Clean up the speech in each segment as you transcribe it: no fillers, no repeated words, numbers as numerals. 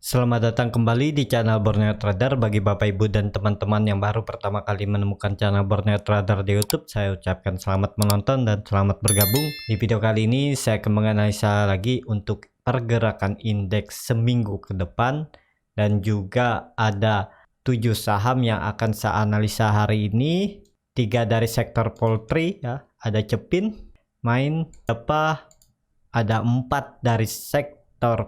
Selamat datang kembali di channel Borneo Trader. Bagi Bapak Ibu dan teman-teman yang baru pertama kali menemukan channel Borneo Trader di YouTube, saya ucapkan selamat menonton dan selamat bergabung. Di video kali ini saya akan menganalisa lagi untuk pergerakan indeks seminggu ke depan, dan juga ada 7 saham yang akan saya analisa hari ini. 3 dari sektor poultry ya, ada Cepin, Main, Depa, ada 4 dari sektor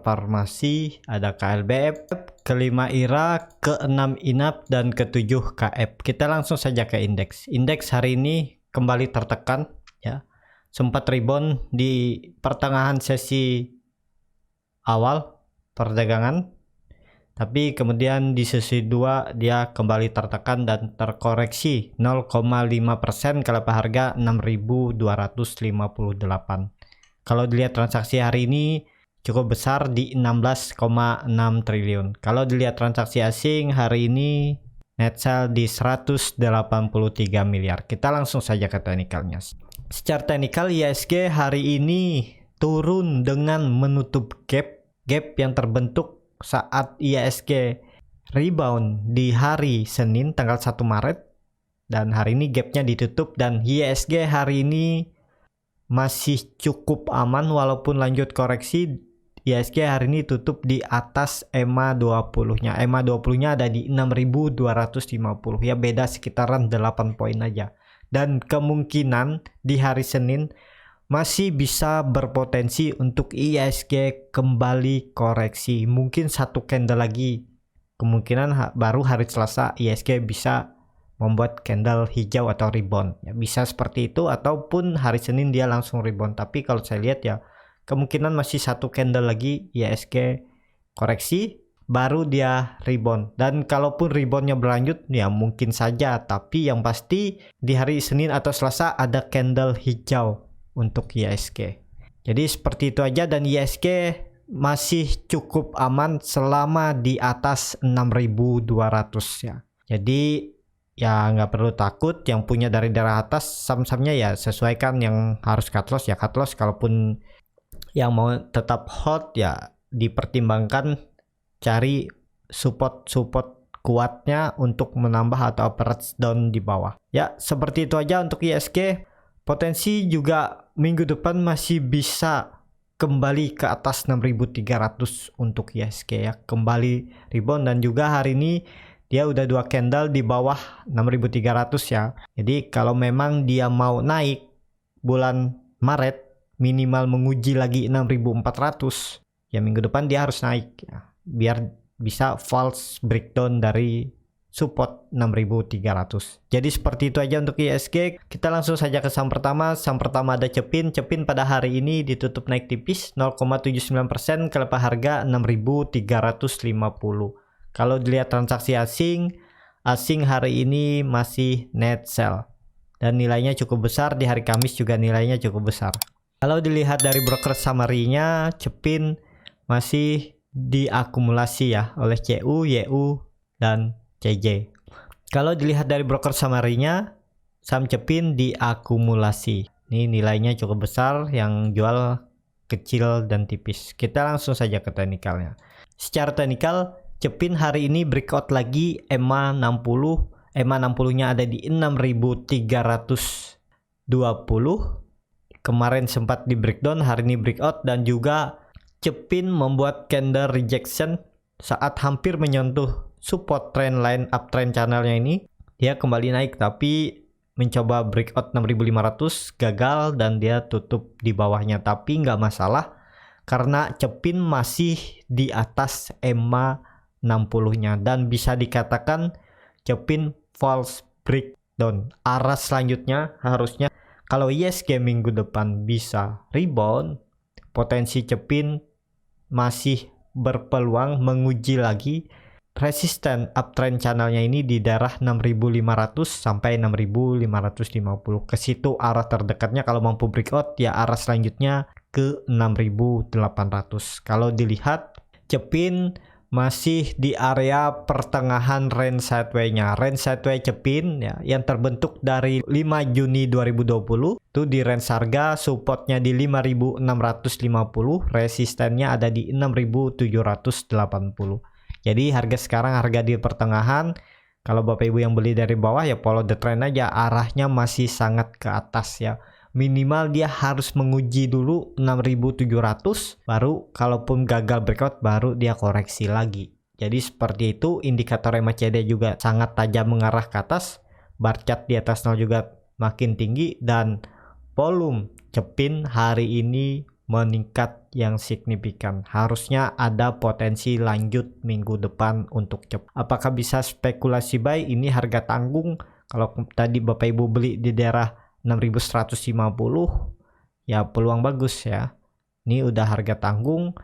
farmasi, ada KLBF, kelima IRA, keenam INAP, dan ketujuh KF. Kita langsung saja ke indeks. Indeks hari ini kembali tertekan ya. Sempat rebound di pertengahan sesi awal perdagangan, tapi kemudian di sesi 2 dia kembali tertekan dan terkoreksi 0,5% ke level harga 6.258. Kalau dilihat transaksi hari ini cukup besar di 16,6 triliun. Kalau dilihat transaksi asing hari ini net sell di 183 miliar. Kita langsung saja ke teknikalnya. Secara teknikal IHSG hari ini turun dengan menutup gap yang terbentuk saat IHSG rebound di hari Senin tanggal 1 Maret, dan hari ini gapnya ditutup, dan IHSG hari ini masih cukup aman walaupun lanjut koreksi. IHSG hari ini tutup di atas EMA 20-nya. EMA 20-nya ada di 6.250. Ya, beda sekitaran 8 poin aja. Dan kemungkinan di hari Senin masih bisa berpotensi untuk IHSG kembali koreksi. Mungkin satu candle lagi. Kemungkinan baru hari Selasa IHSG bisa membuat candle hijau atau rebound. Ya, bisa seperti itu, ataupun hari Senin dia langsung rebound. Tapi kalau saya lihat ya, kemungkinan masih satu candle lagi IHSG koreksi baru dia rebound. Dan kalaupun reboundnya berlanjut ya mungkin saja, tapi yang pasti di hari Senin atau Selasa ada candle hijau untuk IHSG. Jadi seperti itu aja, dan IHSG masih cukup aman selama di atas 6.200 ya. Jadi ya nggak perlu takut. Yang punya dari daerah atas saham-sahamnya ya sesuaikan, yang harus cut loss ya cut loss. Kalaupun yang mau tetap hot ya dipertimbangkan cari support kuatnya untuk menambah atau average down di bawah. Ya, seperti itu aja untuk IHSG. Potensi juga minggu depan masih bisa kembali ke atas 6.300 untuk IHSG ya, kembali rebound, dan juga hari ini dia udah 2 candle di bawah 6.300 ya. Jadi kalau memang dia mau naik bulan Maret, minimal menguji lagi 6.400 ya, minggu depan dia harus naik ya, biar bisa false breakdown dari support 6.300. Jadi seperti itu aja untuk IHSG. Kita langsung saja ke saham pertama. Saham pertama ada Cepin. Cepin pada hari ini ditutup naik tipis 0,79% ke level harga 6.350. Kalau dilihat transaksi asing hari ini masih net sell dan nilainya cukup besar. Di hari Kamis juga nilainya cukup besar. Kalau dilihat dari broker summary-nya, Cepin masih diakumulasi ya oleh CU, YU, dan CJ. Kalau dilihat dari broker summary-nya, saham Cepin diakumulasi. Ini nilainya cukup besar, yang jual kecil dan tipis. Kita langsung saja ke teknikalnya. Secara teknikal, Cepin hari ini breakout lagi EMA 60. EMA 60-nya ada di 6.320. Kemarin sempat di breakdown, hari ini breakout, dan juga Cepin membuat candle rejection saat hampir menyentuh support trend line uptrend channelnya ini. Dia kembali naik tapi mencoba breakout 6.500, gagal, dan dia tutup di bawahnya. Tapi nggak masalah karena Cepin masih di atas EMA 60-nya, dan bisa dikatakan Cepin false breakdown. Arah selanjutnya harusnya kalau IHSG minggu depan bisa rebound, potensi Cepin masih berpeluang menguji lagi resisten uptrend channelnya ini di daerah 6.500 sampai 6.550. Ke situ arah terdekatnya. Kalau mampu breakout ya arah selanjutnya ke 6.800. Kalau dilihat Cepin masih di area pertengahan range sideway-nya. Range sideway Cepin ya, yang terbentuk dari 5 Juni 2020 itu di range harga supportnya di 5.650, resistennya ada di 6.780. Jadi harga sekarang harga di pertengahan. Kalau Bapak Ibu yang beli dari bawah ya follow the trend aja, arahnya masih sangat ke atas ya. Minimal dia harus menguji dulu 6.700, baru kalaupun gagal breakout baru dia koreksi lagi. Jadi seperti itu. Indikator MACD juga sangat tajam mengarah ke atas, bar chart di atas 0 juga makin tinggi, dan volume Cepin hari ini meningkat yang signifikan. Harusnya ada potensi lanjut minggu depan untuk Cepin. Apakah bisa spekulasi buy? Ini harga tanggung. Kalau tadi Bapak Ibu beli di daerah 6.150 ya peluang bagus ya. Ini udah harga tanggung,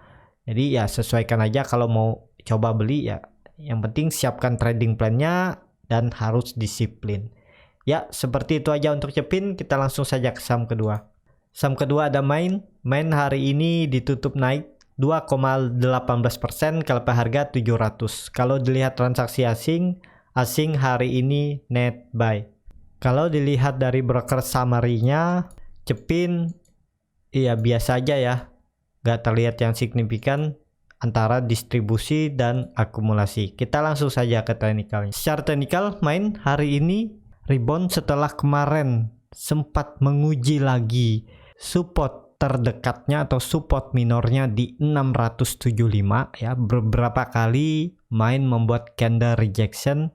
jadi ya sesuaikan aja kalau mau coba beli ya. Yang penting siapkan trading plan-nya dan harus disiplin ya. Seperti itu aja untuk Cepin. Kita langsung saja ke saham kedua. Saham kedua ada Main hari ini ditutup naik 2,18% kalau harga 700. Kalau dilihat transaksi asing hari ini net buy. Kalau dilihat dari broker summary-nya, Cepin ya biasa aja ya, gak terlihat yang signifikan antara distribusi dan akumulasi. Kita langsung saja ke teknikalnya. Secara teknikal, Main hari ini rebound setelah kemarin sempat menguji lagi support terdekatnya atau support minornya di 675 ya. Beberapa kali Main membuat candle rejection.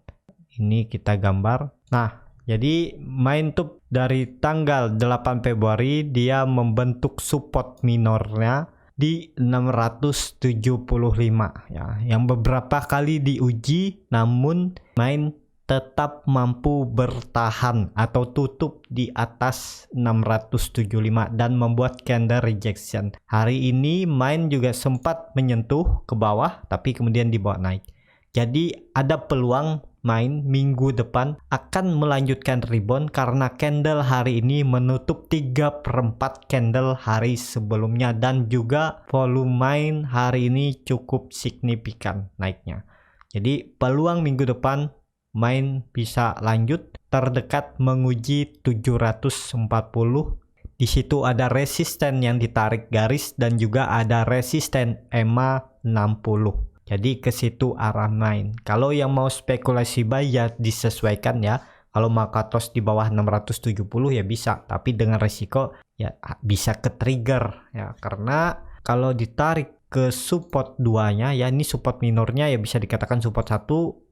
Ini kita gambar. Nah, jadi Main tuh dari tanggal 8 Februari dia membentuk support minornya di 675 ya. Yang beberapa kali diuji namun Main tetap mampu bertahan atau tutup di atas 675 dan membuat candle rejection. Hari ini Main juga sempat menyentuh ke bawah tapi kemudian dibawa naik. Jadi ada peluang Main minggu depan akan melanjutkan rebound karena candle hari ini menutup 3/4 candle hari sebelumnya, dan juga volume Main hari ini cukup signifikan naiknya. Jadi peluang minggu depan Main bisa lanjut terdekat menguji 740. Di situ ada resisten yang ditarik garis dan juga ada resisten EMA 60. Jadi ke situ arah Main. Kalau yang mau spekulasi buy ya disesuaikan ya. Kalau mau cut loss di bawah 670 ya bisa, tapi dengan resiko ya bisa ke trigger ya, karena kalau ditarik ke support 2-nya ya, ini support minornya ya bisa dikatakan support 1.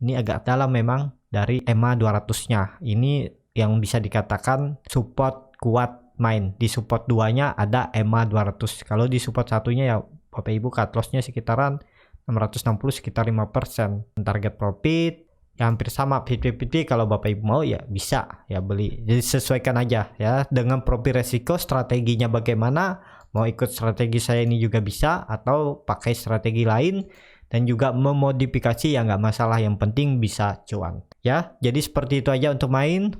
Ini agak dalam memang dari EMA 200-nya. Ini yang bisa dikatakan support kuat Main. Di support 2-nya ada EMA 200. Kalau di support 1-nya ya Bapak Ibu cut loss-nya sekitaran 660, sekitar 5%. Target profit ya hampir sama 50-50. Kalau Bapak Ibu mau ya bisa ya beli. Jadi sesuaikan aja ya dengan profil resiko. Strateginya bagaimana, mau ikut strategi saya ini juga bisa atau pakai strategi lain, dan juga memodifikasi ya nggak masalah, yang penting bisa cuan ya. Jadi seperti itu aja untuk Main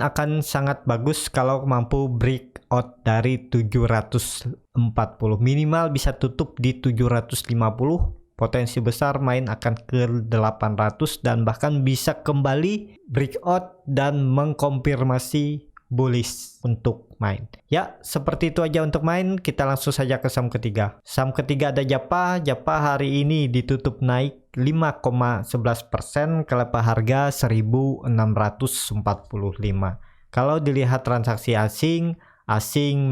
akan sangat bagus kalau mampu breakout dari 740, minimal bisa tutup di 750. Potensi besar Main akan ke 800 dan bahkan bisa kembali breakout dan mengkonfirmasi bullish untuk Main. Ya, seperti itu aja untuk Main. Kita langsung saja ke saham ketiga. Saham ketiga ada Japa. Japa hari ini ditutup naik 5,11% ke harga 1.645. Kalau dilihat transaksi asing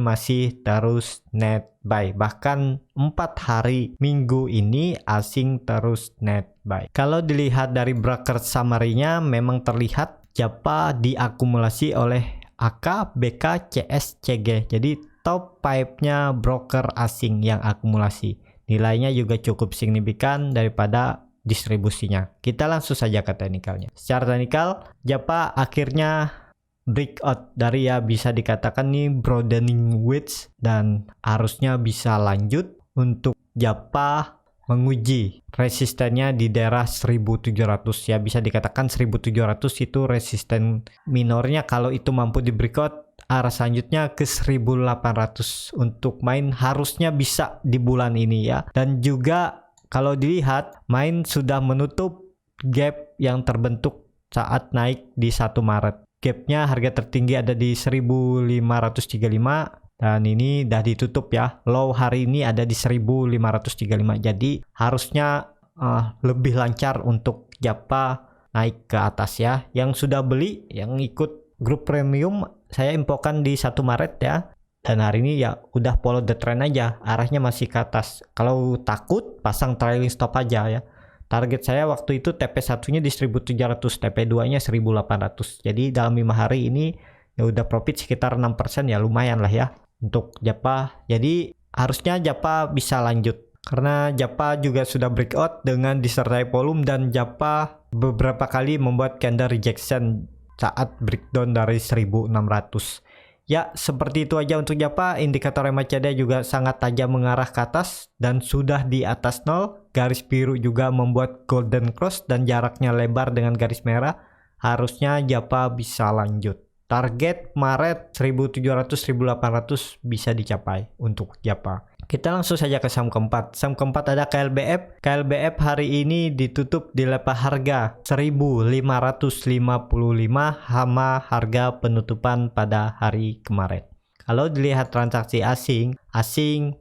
masih terus net buy. Bahkan 4 hari minggu ini asing terus net buy. Kalau dilihat dari broker summary-nya memang terlihat Japa diakumulasi oleh AK, BK, CS, CG. Jadi top 5-nya broker asing yang akumulasi. Nilainya juga cukup signifikan daripada distribusinya. Kita langsung saja ke teknikalnya. Secara teknikal, Japa akhirnya breakout dari ya bisa dikatakan nih broadening wedge, dan harusnya bisa lanjut untuk Japa menguji resistennya di daerah 1700 ya. Bisa dikatakan 1700 itu resisten minornya. Kalau itu mampu di breakout, arah selanjutnya ke 1800 untuk Main harusnya bisa di bulan ini ya. Dan juga kalau dilihat main sudah menutup gap yang terbentuk saat naik di 1 Maret. Gapnya harga tertinggi ada di 1535 dan ini udah ditutup ya. Low hari ini ada di 1535. Jadi harusnya lebih lancar untuk JAPA naik ke atas ya. Yang sudah beli, yang ikut grup premium, saya infokan di 1 Maret ya. Dan hari ini ya udah follow the trend aja, arahnya masih ke atas. Kalau takut pasang trailing stop aja ya. Target saya waktu itu TP1-nya di 1700, TP2-nya 1800. Jadi dalam 5 hari ini ya udah profit sekitar 6% ya, lumayan lah ya untuk JAPA. Jadi harusnya JAPA bisa lanjut karena JAPA juga sudah breakout dengan disertai volume, dan JAPA beberapa kali membuat candle rejection saat breakdown dari 1600. Ya, seperti itu aja untuk JAPA. Indikator MACD juga sangat tajam mengarah ke atas dan sudah di atas 0. Garis biru juga membuat golden cross dan jaraknya lebar dengan garis merah. Harusnya JAPA bisa lanjut. Target Maret 1700-1800 bisa dicapai untuk JAPA. Kita langsung saja ke saham keempat. Saham keempat ada KLBF. KLBF hari ini ditutup di level harga 1555 sama harga penutupan pada hari kemarin. Kalau dilihat transaksi asing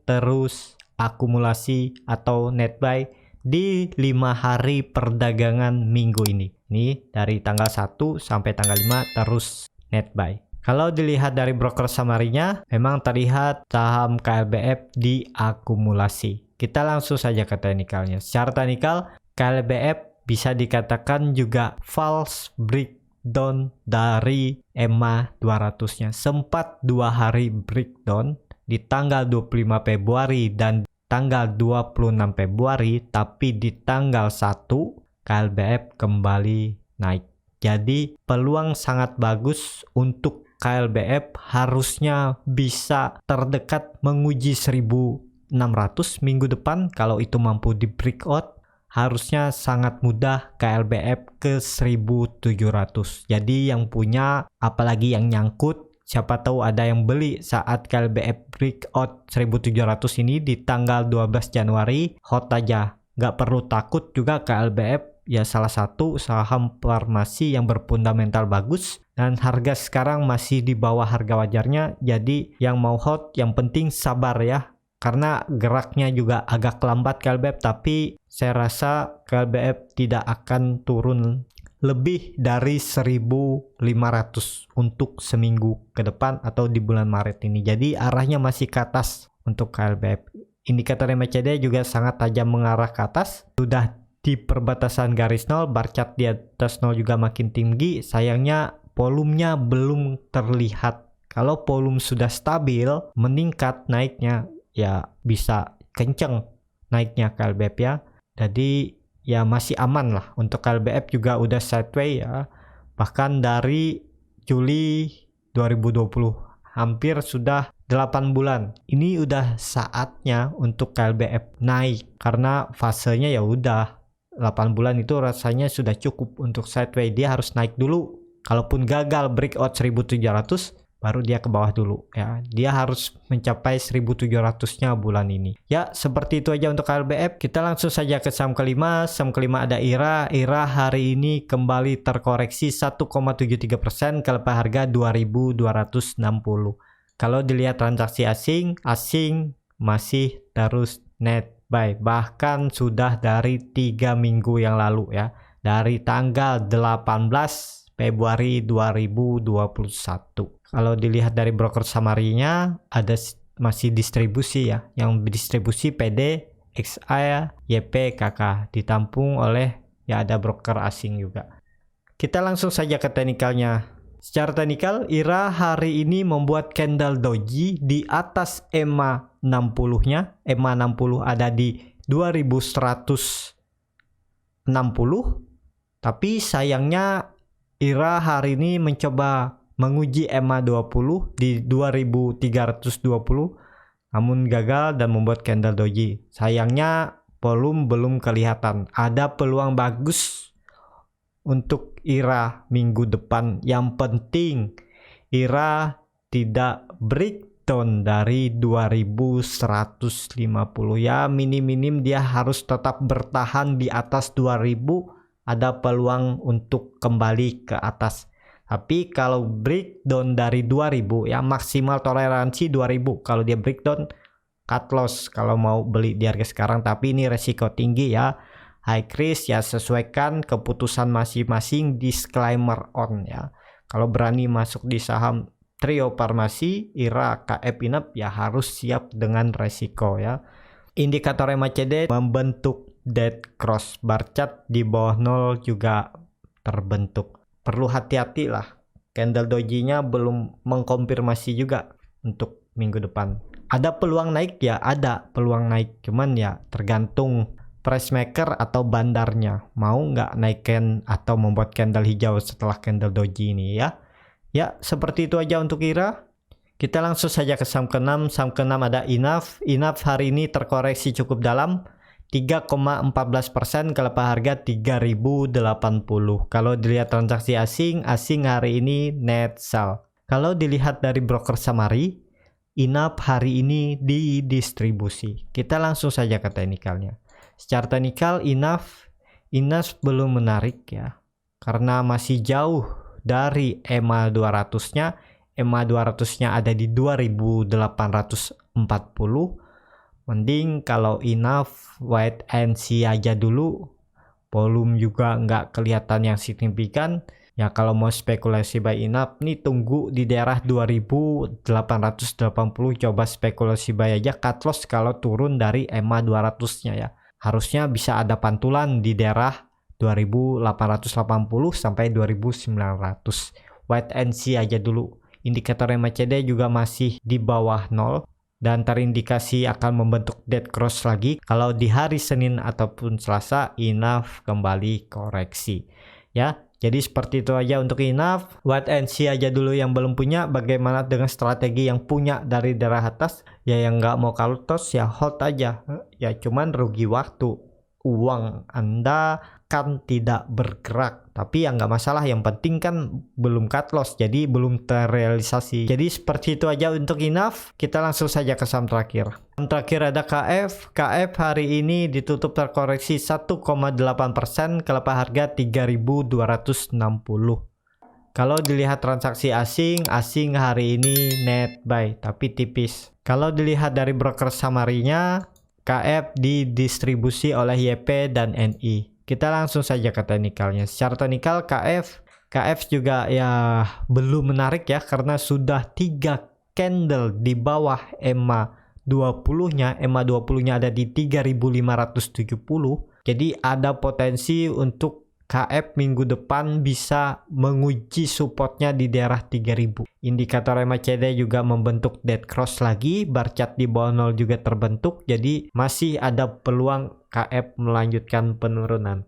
terus akumulasi atau net buy di 5 hari perdagangan minggu ini. Ini dari tanggal 1 sampai tanggal 5 terus net buy. Kalau dilihat dari broker summary-nya, memang terlihat saham KLBF diakumulasi. Kita langsung saja ke teknikalnya. Secara teknikal, KLBF bisa dikatakan juga false breakdown dari EMA 200-nya. Sempat 2 hari breakdown di tanggal 25 Februari dan tanggal 26 Februari, tapi di tanggal 1 KLBF kembali naik. Jadi peluang sangat bagus untuk KLBF, harusnya bisa terdekat menguji 1600 minggu depan. Kalau itu mampu di breakout, harusnya sangat mudah KLBF ke 1700. Jadi yang punya, apalagi yang nyangkut, siapa tahu ada yang beli saat KLBF breakout 1700 ini di tanggal 12 Januari, hot aja. Nggak perlu takut juga, KLBF ya salah satu saham farmasi yang berfundamental bagus dan harga sekarang masih di bawah harga wajarnya. Jadi yang mau hot, yang penting sabar ya, karena geraknya juga agak lambat KLBF, tapi saya rasa KLBF tidak akan turun lebih dari 1500 untuk seminggu ke depan atau di bulan Maret ini. Jadi arahnya masih ke atas untuk KLBF. Indikator MACD juga sangat tajam mengarah ke atas, sudah di perbatasan garis 0, bar chart di atas 0 juga makin tinggi. Sayangnya volumenya belum terlihat. Kalau volume sudah stabil, meningkat naiknya, ya bisa kenceng naiknya KLBF ya. Jadi ya masih aman lah untuk KLBF, juga udah sideways ya. Bahkan dari Juli 2020 hampir sudah 8 bulan. Ini udah saatnya untuk KLBF naik karena fasenya ya udah 8 bulan itu rasanya sudah cukup untuk sideways. Dia harus naik dulu. Kalaupun gagal breakout 1700, baru dia ke bawah dulu ya. Dia harus mencapai 1700-nya bulan ini. Ya, seperti itu aja untuk KLBF. Kita langsung saja ke saham kelima. Saham kelima ada IRA. IRA hari ini kembali terkoreksi 1,73% ke level harga 2260. Kalau dilihat transaksi asing masih terus net buy, bahkan sudah dari 3 minggu yang lalu ya, dari tanggal 18 Februari 2021. Kalau dilihat dari broker summary-nya, ada masih distribusi ya, yang distribusi PD, XA, YP, KK, ditampung oleh ya ada broker asing juga. Kita langsung saja ke teknikalnya. Secara teknikal, IRA hari ini membuat candle doji di atas EMA 60-nya. EMA 60 ada di 2160. Tapi sayangnya IRA hari ini mencoba menguji EMA 20 di 2320, namun gagal dan membuat candle doji. Sayangnya volume belum kelihatan. Ada peluang bagus untuk IRA minggu depan. Yang penting IRA tidak break breakdown dari 2150 ya. Minim-minim dia harus tetap bertahan di atas 2000, ada peluang untuk kembali ke atas. Tapi kalau breakdown dari 2000 ya, maksimal toleransi 2000. Kalau dia breakdown, cut loss kalau mau beli di harga sekarang. Tapi ini resiko tinggi ya, high risk ya, sesuaikan keputusan masing-masing, disclaimer on ya. Kalau berani masuk di saham Trio Farmasi, IRA, KF, INAF ya harus siap dengan resiko ya. Indikator MACD membentuk dead cross, bar chart di bawah 0 juga terbentuk. Perlu hati-hati lah, candle doji-nya belum mengkonfirmasi juga untuk minggu depan. Ada peluang naik ya, ada peluang naik, cuman ya tergantung price maker atau bandarnya mau nggak naikkan atau membuat candle hijau setelah candle doji ini ya. Ya seperti itu aja untuk IRA. Kita langsung saja ke saham ke-6. Saham ke-6 ada INAF. INAF hari ini terkoreksi cukup dalam 3,14% ke lepas harga 3080. Kalau dilihat transaksi asing hari ini net sell. Kalau dilihat dari broker summary, INAF hari ini didistribusi. Kita langsung saja ke teknikalnya. Secara teknikal INAF belum menarik ya, karena masih jauh dari EMA 200-nya. EMA 200-nya ada di 2840. Mending kalau INAF wait and see aja dulu. Volume juga nggak kelihatan yang signifikan. Ya kalau mau spekulasi buy INAF nih, tunggu di daerah 2880, coba spekulasi buy aja, cut loss kalau turun dari EMA 200-nya ya. Harusnya bisa ada pantulan di daerah 2880 sampai 2900. Wait and see aja dulu. Indikator MACD juga masih di bawah 0 dan terindikasi akan membentuk dead cross lagi kalau di hari Senin ataupun Selasa INAF kembali koreksi ya. Jadi seperti itu aja untuk INAF. Wait and see aja dulu yang belum punya. Bagaimana dengan strategi yang punya dari daerah atas ya, yang nggak mau cut loss ya hold aja ya, cuman rugi waktu, uang Anda kan tidak bergerak. Tapi ya nggak masalah, yang penting kan belum cut loss, jadi belum terrealisasi. Jadi seperti itu aja untuk INAF. Kita langsung saja ke saham terakhir. Saham terakhir ada KF. KF hari ini ditutup terkoreksi 1,8% ke lepas harga 3260. Kalau dilihat transaksi asing hari ini net buy tapi tipis. Kalau dilihat dari broker summary-nya, KF didistribusi oleh YP dan NI. Kita langsung saja ke teknikalnya. Secara teknikal KF juga ya belum menarik ya, karena sudah 3 candle di bawah EMA 20-nya. EMA 20-nya ada di 3570. Jadi ada potensi untuk KF minggu depan bisa menguji supportnya di daerah 3000. Indikator MACD juga membentuk dead cross lagi, bar chart di bawah 0 juga terbentuk. Jadi masih ada peluang KF melanjutkan penurunan.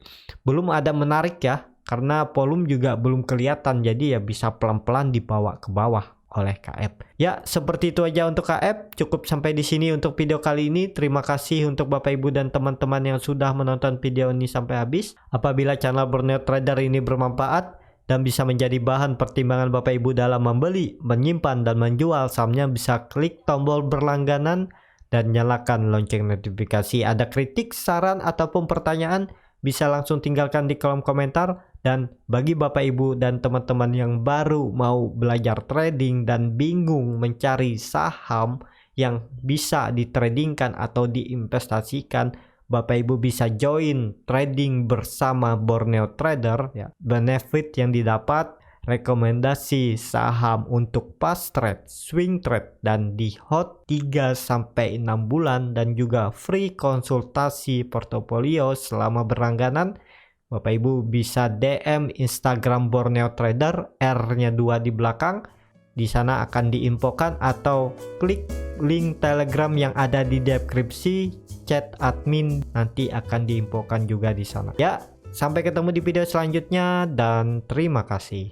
Belum ada menarik ya, karena volume juga belum kelihatan, jadi ya bisa pelan-pelan dibawa ke bawah oleh KF. Ya, seperti itu aja untuk KF. Cukup sampai di sini untuk video kali ini. Terima kasih untuk Bapak Ibu dan teman-teman yang sudah menonton video ini sampai habis. Apabila channel Borneo Trader ini bermanfaat dan bisa menjadi bahan pertimbangan Bapak Ibu dalam membeli, menyimpan, dan menjual sahamnya, bisa klik tombol berlangganan dan nyalakan lonceng notifikasi. Ada kritik, saran, ataupun pertanyaan, bisa langsung tinggalkan di kolom komentar. Dan bagi Bapak Ibu dan teman-teman yang baru mau belajar trading dan bingung mencari saham yang bisa ditradingkan atau diinvestasikan, Bapak Ibu bisa join trading bersama Borneo Trader ya. Benefit yang didapat, rekomendasi saham untuk fast trade, swing trade, dan di hot 3-6 bulan, dan juga free konsultasi portofolio selama berlangganan. Bapak Ibu bisa DM Instagram Borneo Trader, R-nya 2 di belakang. Di sana akan diinfokan, atau klik link Telegram yang ada di deskripsi, chat admin nanti akan diinfokan juga di sana. Ya, sampai ketemu di video selanjutnya dan terima kasih.